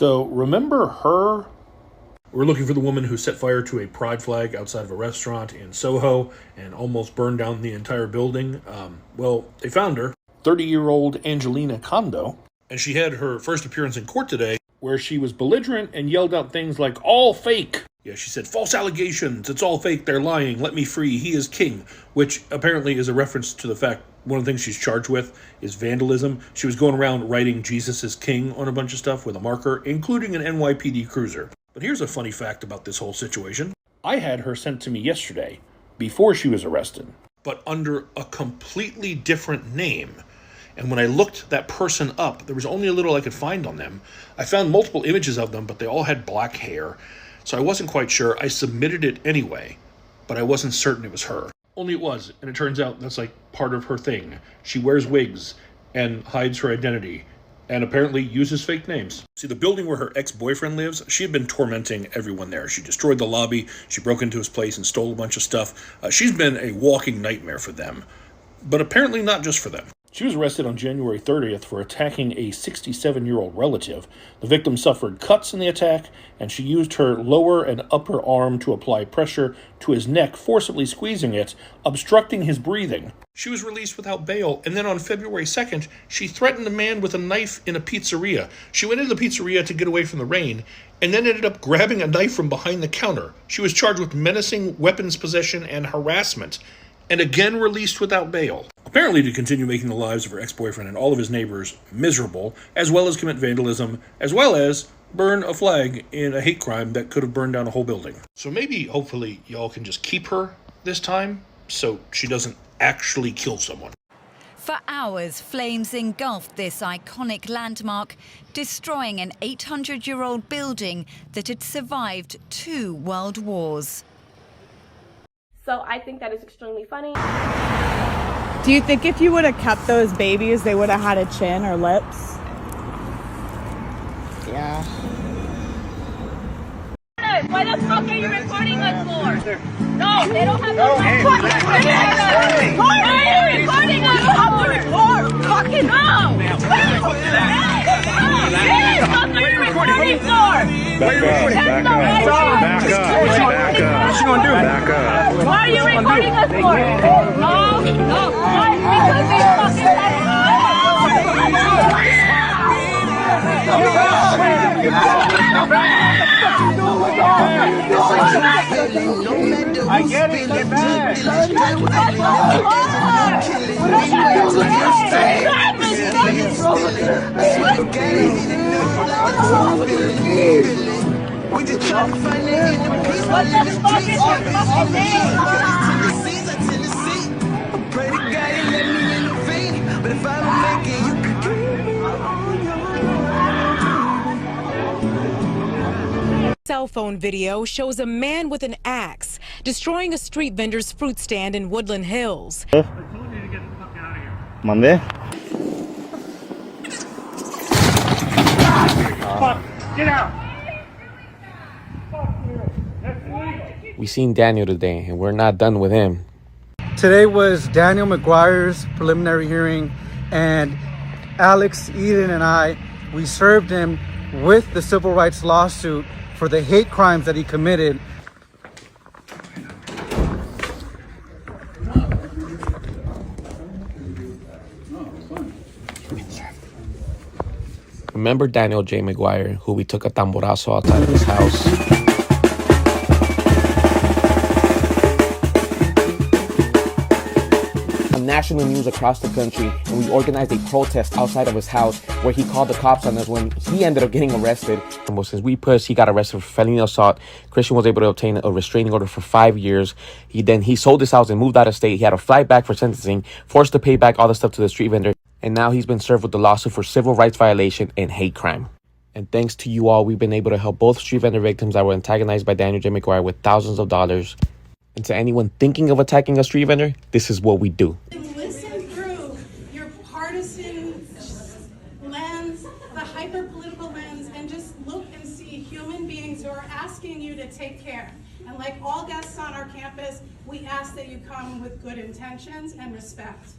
So, remember her? We're looking for the woman who set fire to a pride flag outside of a restaurant in Soho and almost burned down the entire building. Well, they found her, 30-year-old Angelina Condo, and she had her first appearance in court today where she was belligerent and yelled out things like, all fake. Yeah, she said, false allegations, it's all fake, they're lying, let me free, he is king, which apparently is a reference to the fact one of the things she's charged with is vandalism. She was going around writing Jesus is king on a bunch of stuff with a marker, including an NYPD cruiser. But here's a funny fact about this whole situation. I had her sent to me yesterday, before she was arrested, but under a completely different name. And when I looked that person up, there was only a little I could find on them. I found multiple images of them, but they all had black hair. So I wasn't quite sure. I submitted it anyway, but I wasn't certain it was her. Only it was, and it turns out that's like part of her thing. She wears wigs and hides her identity and apparently uses fake names. See, the building where her ex-boyfriend lives, she had been tormenting everyone there. She destroyed the lobby, she broke into his place and stole a bunch of stuff. She's been a walking nightmare for them, but apparently not just for them. She was arrested on January 30th for attacking a 67-year-old relative. The victim suffered cuts in the attack, and she used her lower and upper arm to apply pressure to his neck, forcibly squeezing it, obstructing his breathing. She was released without bail, and then on February 2nd, she threatened a man with a knife in a pizzeria. She went into the pizzeria to get away from the rain, and then ended up grabbing a knife from behind the counter. She was charged with menacing weapons possession and harassment, and again released without bail. Apparently to continue making the lives of her ex-boyfriend and all of his neighbors miserable, as well as commit vandalism, as well as burn a flag in a hate crime that could have burned down a whole building. So maybe, hopefully, y'all can just keep her this time so she doesn't actually kill someone. For hours, flames engulfed this iconic landmark, destroying an 800-year-old building that had survived 2 world wars. So I think that is extremely funny. Do you think if you would have kept those babies, they would have had a chin or lips? Yeah. Why the fuck are you recording us for? No, they don't have no right. Why are you recording us? You have to record. Fucking no. What are you recording for? Back up. What you gonna do? Back up. Why are you recording us for? No. Because they fucking let it I get it, get back. We just try to find it in the peace. What the fuck is your fucking name? Tennessee. I pray to God he let me intervene. But if I don't make it, you can Cell phone video shows a man with an axe destroying a street vendor's fruit stand in Woodland Hills. I told you to get the fuck out of here. Mande? Fuck, get out! We seen Daniel today, and we're not done with him. Today was Daniel McGuire's preliminary hearing, and Alex, Eden, and we served him with the civil rights lawsuit for the hate crimes that he committed. Remember Daniel J. McGuire, who we took a tamborazo outside of his house? National news across the country, and we organized a protest outside of his house where he called the cops on us when he ended up getting arrested. And well, since we pushed, he got arrested for felony assault. Christian was able to obtain a restraining order for 5 years. He sold his house and moved out of state. He had to fly back for sentencing, forced to pay back all the stuff to the street vendor, and now he's been served with the lawsuit for civil rights violation and hate crime. And thanks to you all, we've been able to help both street vendor victims that were antagonized by Daniel J. McGuire with thousands of dollars. And to anyone thinking of attacking a street vendor, this is what we do. Listen through your partisan lens, the hyper-political lens, and just look and see human beings who are asking you to take care. And like all guests on our campus, we ask that you come with good intentions and respect.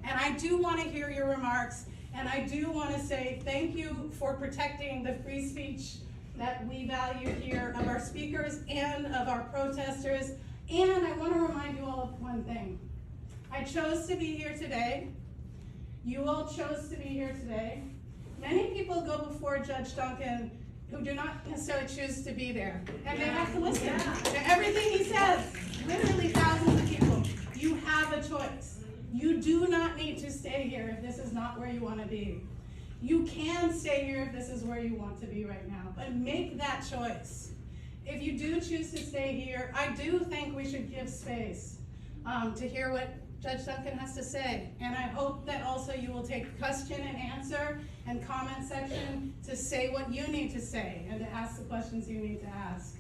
And I do want to hear your remarks And I do want to say thank you for protecting the free speech that we value here of our speakers and of our protesters. And I want to remind you all of one thing. I chose to be here today. You all chose to be here today. Many people go before Judge Duncan who do not necessarily choose to be there. And they have to listen to everything he says. Literally thousands of people. You have a choice. You do not need to stay here if this is not where you want to be. You can stay here if this is where you want to be right now, but make that choice. If you do choose to stay here, I do think we should give space to hear what Judge Duncan has to say. And I hope that also you will take question and answer and comment section to say what you need to say and to ask the questions you need to ask.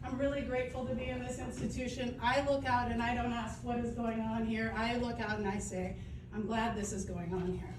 I'm really grateful to be in this institution. I look out and I don't ask what is going on here. I look out and I say, I'm glad this is going on here.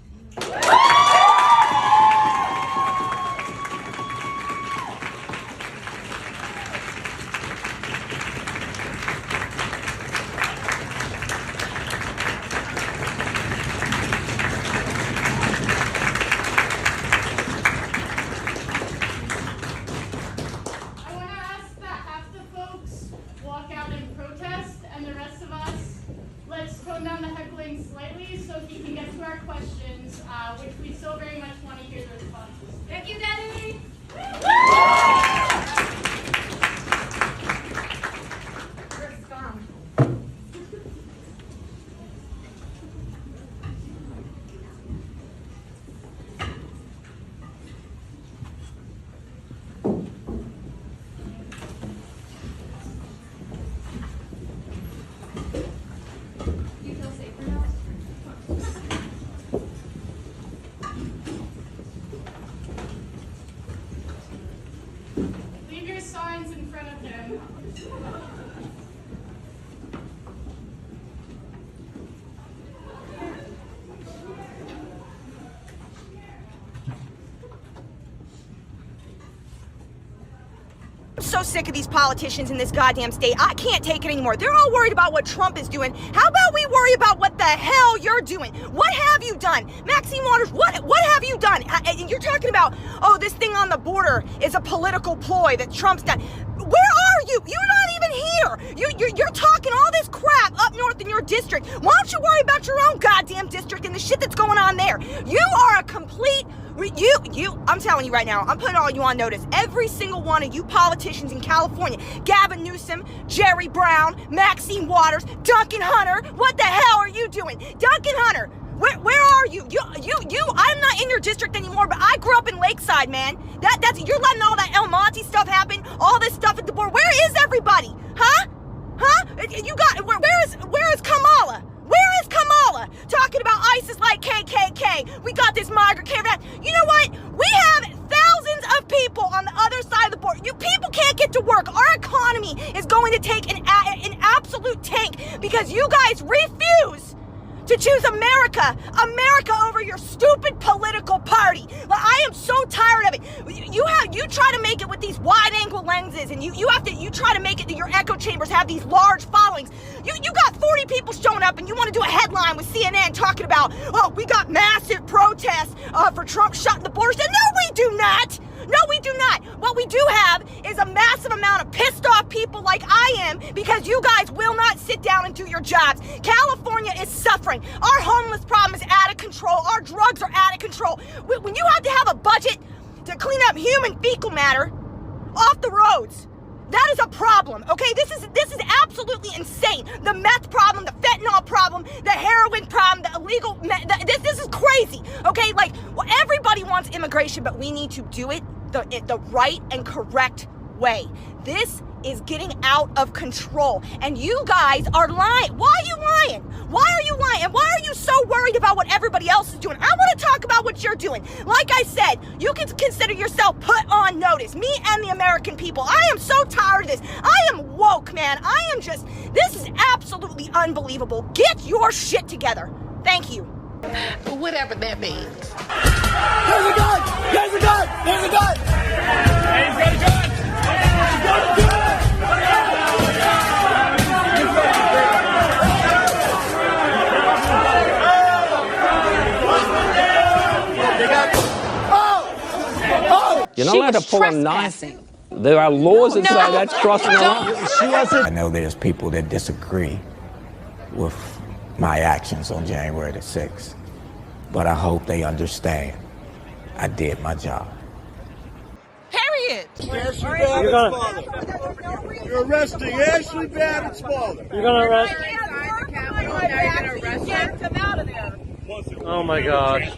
Which we so very much want to hear the responses. Thank you, Daddy! Where's gone? You feel safer now? Leave your signs in front of him. I'm so sick of these politicians in this goddamn state. I can't take it anymore. They're all worried about what Trump is doing. How about we worry about what the hell you're doing? What have you done? Maxine Waters, what have you done? And you're talking about, oh, this thing on the border is a political ploy that Trump's done. Where are you? You're not even here. You're talking all this crap up north in your district. Why don't you worry about your own goddamn district and the shit that's going on there? You are a complete... I'm telling you right now, I'm putting all you on notice. Every single one of you politicians in California, Gavin Newsom, Jerry Brown, Maxine Waters, Duncan Hunter, what the hell are you doing? Duncan Hunter, where are you? I'm not in your district anymore, but I grew up in Lakeside, man. You're letting all that El Monte stuff happen, all this stuff at the border. Where is everybody? Huh? Where is Kamala? Where is Kamala? Talking about ISIS like KKK. We got this migrant caravan. You know what? We have thousands of people on the other side of the border. You people can't get to work. Our economy is going to take an absolute tank because you guys refuse to choose America over your stupid political party. Well, I am so tired of it. You try to make it with these wide-angle lenses, and you try to make it that your echo chambers have these large followings. You got 40 people showing up, and you want to do a headline with CNN talking about, oh, we got massive protests for Trump shutting the borders. No, we do not. No, we do not. What we do have is a massive amount of pissed off people like I am because you guys will not sit down and do your jobs. California is suffering. Our homeless problem is out of control. Our drugs are out of control. When you have to have a budget to clean up human fecal matter off the roads, that is a problem, okay? This is absolutely insane. The meth problem, the fentanyl problem, the heroin problem, the illegal this is crazy, okay? Like, well, everybody wants immigration, but we need to do it the right and correct way. This is getting out of control, and you guys are lying. Why are you lying? Why are you lying? And why are you so worried about what everybody else is doing? I want to talk about what you're doing. Like I said, you can consider yourself put on notice, me and the American people. I am so tired of this. I am woke, man. This is absolutely unbelievable. Get your shit together. Thank you. Whatever that means. There's a gun! There's a gun! There's a gun! Hey, he's got a gun! He's got a gun! You're not allowed to pull a knife. There are laws that say that's crossing the line. I know there's people that disagree with my actions on January the 6th, but I hope they understand I did my job. Period. You're arresting Ashley Babbitt's father. You're gonna arrest? Come out of there. Oh my gosh.